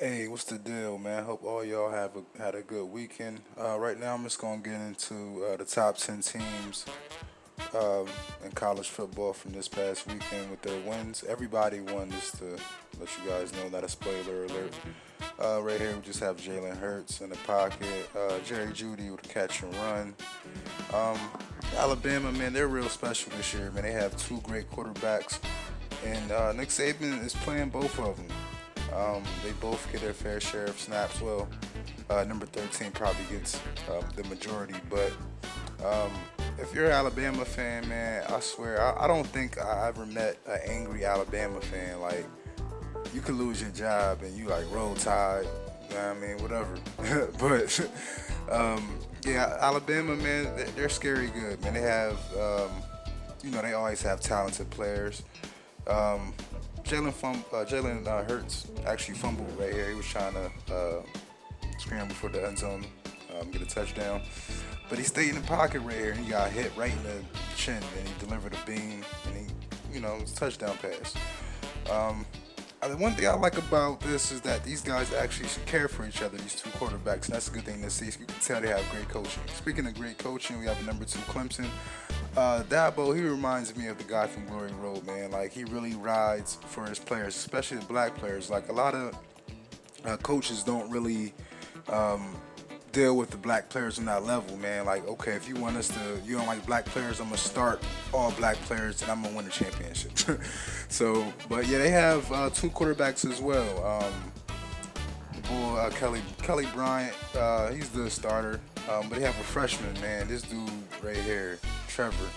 Hey, what's the deal, man? Hope all y'all had a good weekend. Right now, I'm just gonna get into the top 10 teams um, in college football from this past weekend with their wins. Everybody won, just to let you guys know. Not a spoiler alert. Right here, we just have Jalen Hurts in the pocket, Jerry Judy with a catch and run. Um, Alabama, man, they're real special this year, man. They have two great quarterbacks, and Nick Saban is playing both of them. They both get their fair share of snaps. Well, number 13 probably gets the majority. But um, if you're an Alabama fan, man, I swear, I don't think I ever met an angry Alabama fan. Like, you could lose your job and you like roll tide. You know what I mean, whatever. but yeah, Alabama, man, they're scary good, man. They have, they always have talented players. Um, Jalen Hurts actually fumbled right here. He was trying to scramble for the end zone, get a touchdown, but he stayed in the pocket right here, and he got hit right in the chin, and he delivered a beam, and it was a touchdown pass. Um, the one thing I like about this is that these guys actually care for each other, these two quarterbacks, and that's a good thing to see. You can tell they have great coaching. Speaking of great coaching, we have a number two Clemson. Dabo, he reminds me of the guy from Glory Road, man. Like, he really rides for his players, especially the black players. Like, a lot of coaches don't really um, deal with the black players on that level, man. Like, okay, if you don't like black players, I'm gonna start all black players and I'm gonna win the championship. So, but yeah, they have two quarterbacks as well. The boy Kelly Bryant, he's the starter, but they have a freshman, man. This dude right here, Trevor.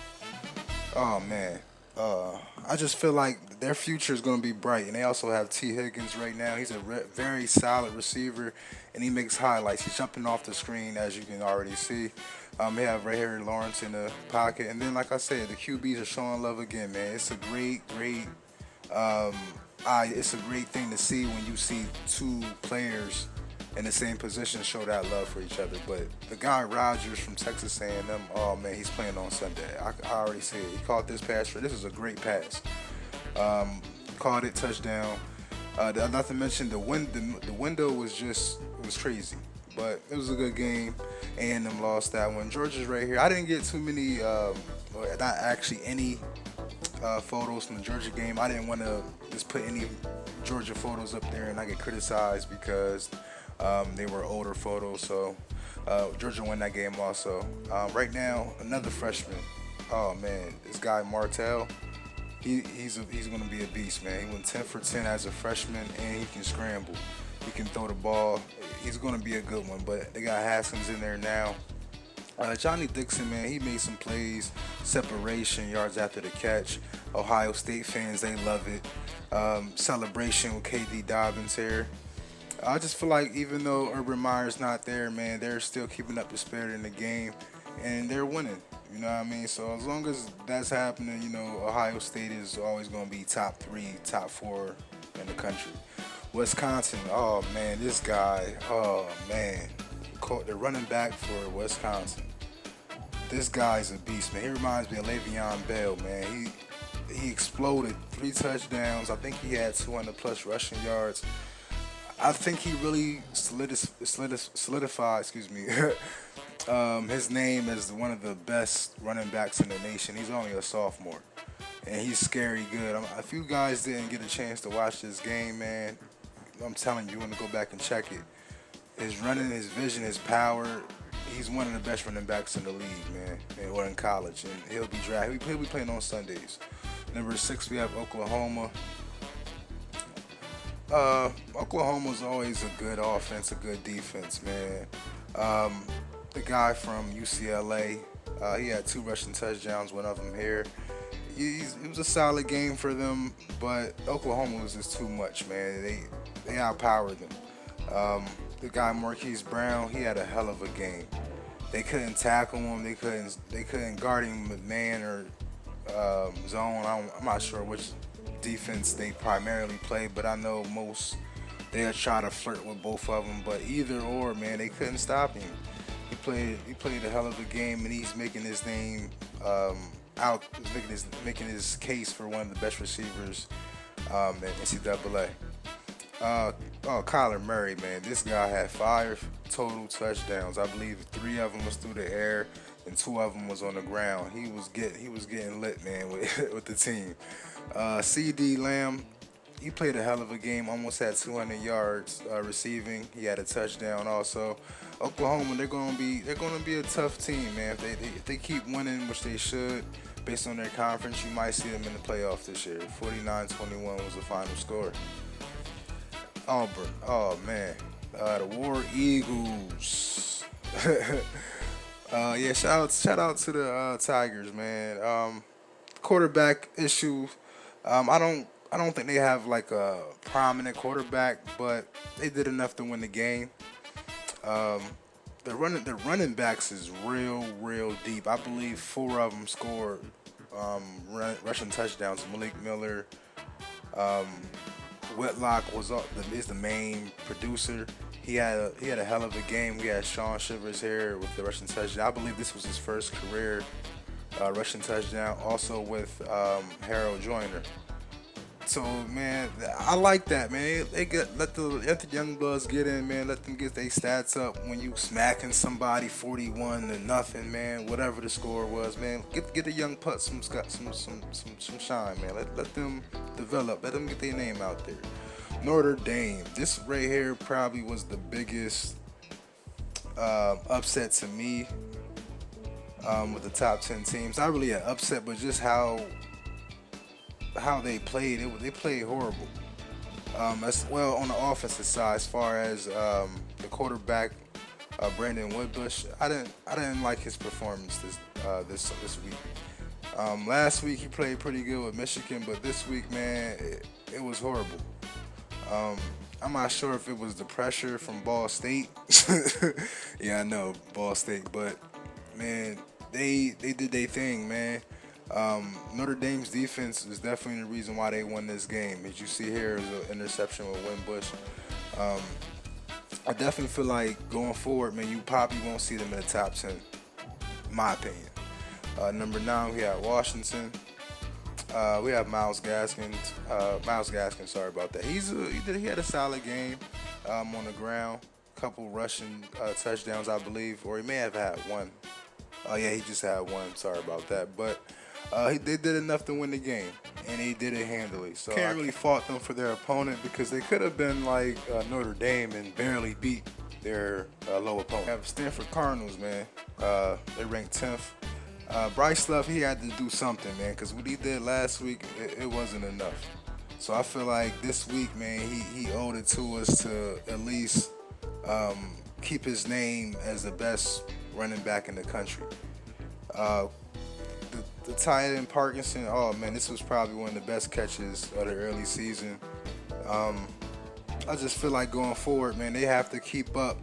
Oh man, I just feel like their future is going to be bright. And they also have T. Higgins right now. He's a very solid receiver, and he makes highlights. He's jumping off the screen, as you can already see. They have right here Lawrence in the pocket, and then like I said, the QBs are showing love again, man. It's a great, um, it's a great thing to see when you see two players in the same position show that love for each other. But the guy Rogers from Texas A&M, oh man, he's playing on Sunday. I already see it. He caught this pass. This is a great pass. Caught it, touchdown. Not to mention the window was crazy, but it was a good game. A&M lost that one. Georgia's right here. I didn't get too many, not actually any photos from the Georgia game. I didn't want to just put any Georgia photos up there and I get criticized because they were older photos. So Georgia won that game also. Right now, another freshman. Oh man, this guy Martell. He's going to be a beast, man. He went 10 for 10 as a freshman, and he can scramble. He can throw the ball. He's going to be a good one. But they got Haskins in there now. Johnny Dixon, man, he made some plays, separation, yards after the catch. Ohio State fans, they love it. Celebration with KD Dobbins here. I just feel like even though Urban Meyer's not there, man, they're still keeping up the spirit in the game, and they're winning. You know what I mean? So as long as that's happening, Ohio State is always going to be top three, top four in the country. Wisconsin, oh man, this guy, oh man, the running back for Wisconsin. This guy's a beast, man. He reminds me of Le'Veon Bell, man. He exploded, 3 touchdowns. I think he had 200 plus rushing yards. I think he really solidified, his name as one of the best running backs in the nation. He's only a sophomore, and he's scary good. If you guys didn't get a chance to watch this game, man, I'm telling you, you want to go back and check it. His running, his vision, his power. He's one of the best running backs in the league, man, or in college, and he'll be drafted. He'll be playing on Sundays. Number 6, we have Oklahoma. Oklahoma's always a good offense, a good defense, man. The guy from UCLA, he had 2 rushing touchdowns, one of them here. It was a solid game for them, but Oklahoma was just too much, man. They outpowered them. The guy Marquise Brown, he had a hell of a game. They couldn't tackle him. They couldn't guard him with man or zone. I'm not sure which defense they primarily play, but I know they'll try to flirt with both of them. But either or, man, they couldn't stop him. He played a hell of a game, and he's making his name out, making his case for one of the best receivers in NCAA. Oh, Kyler Murray, man, this guy had 5 total touchdowns. I believe 3 of them was through the air, and 2 of them was on the ground. He was getting lit, man, with with the team. C.D. Lamb, he played a hell of a game. Almost had 200 yards receiving. He had a touchdown also. Oklahoma, they're gonna be a tough team, man. If they keep winning, which they should, based on their conference, you might see them in the playoff this year. 49-21 was the final score. Auburn. Oh man, the War Eagles. Yeah, shout out to the Tigers, man. Quarterback issue. I don't think they have like a prominent quarterback, but they did enough to win the game. Um, the running backs is real deep. I believe 4 of them scored rushing touchdowns. Malik Miller, um, Whitlock is the main producer. He had a hell of a game. We had Sean Shivers here with the rushing touchdown. I believe this was his first career rushing touchdown. Also with Harold Joyner. So man, I like that, man. Let the young bloods get in, man. Let them get their stats up when you smacking somebody 41-0, man. Whatever the score was, man. Get the young putts some shine, man. Let them develop. Let them get their name out there. Notre Dame. This right here probably was the biggest upset to me with the top 10 teams. Not really an upset, but just how they played. They played horrible. As well on the offensive side, as far as the quarterback, Brandon Woodbush, I didn't like his performance this week. Last week he played pretty good with Michigan, but this week, man, it was horrible. Um, I'm not sure if it was the pressure from Ball State. Yeah, I know Ball State, but man, they did their thing, man. Notre Dame's defense is definitely the reason why they won this game. As you see here, is an interception with Winbush. Um, I definitely feel like going forward, man, you probably won't see them in the top 10, in my opinion. Number 9, we have Washington. We have Miles Gaskins. Miles Gaskins, sorry about that. He had a solid game on the ground. Couple rushing touchdowns, I believe, or he may have had one. Oh yeah, he just had one. Sorry about that, but they did enough to win the game, and he did it handily. So I can't really fault them for their opponent because they could have been like Notre Dame and barely beat their low opponent. We have Stanford Cardinals, man. They ranked 10th. Bryce Love, he had to do something, man, because what he did last week, it wasn't enough. So I feel like this week, man, he owed it to us to at least keep his name as the best running back in the country. Uh, the tight end Parkinson, oh man, this was probably one of the best catches of the early season. I just feel like going forward, man, they have to keep up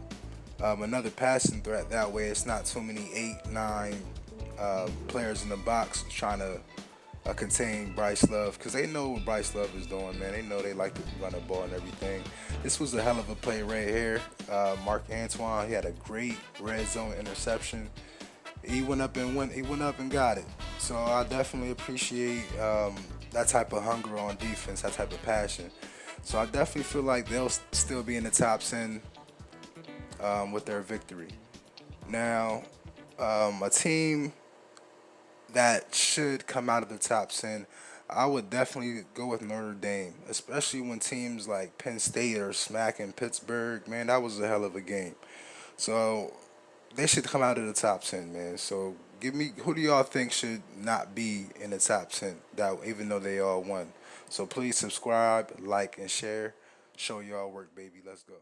another passing threat. That way, it's not too many 8, 9 players in the box trying to contain Bryce Love, because they know what Bryce Love is doing, man. They know they like to run the ball and everything. This was a hell of a play right here. Mark Antoine, he had a great red zone interception. He went up and got it. So I definitely appreciate that type of hunger on defense, that type of passion. So I definitely feel like they'll still be in the top 10 with their victory. Now, a team that should come out of the top 10, I would definitely go with Notre Dame, especially when teams like Penn State are smacking Pittsburgh. Man, that was a hell of a game. So they should come out of the top 10, man. So who do y'all think should not be in the top 10, that even though they all won? So please subscribe, like, and share. Show y'all work, baby. Let's go.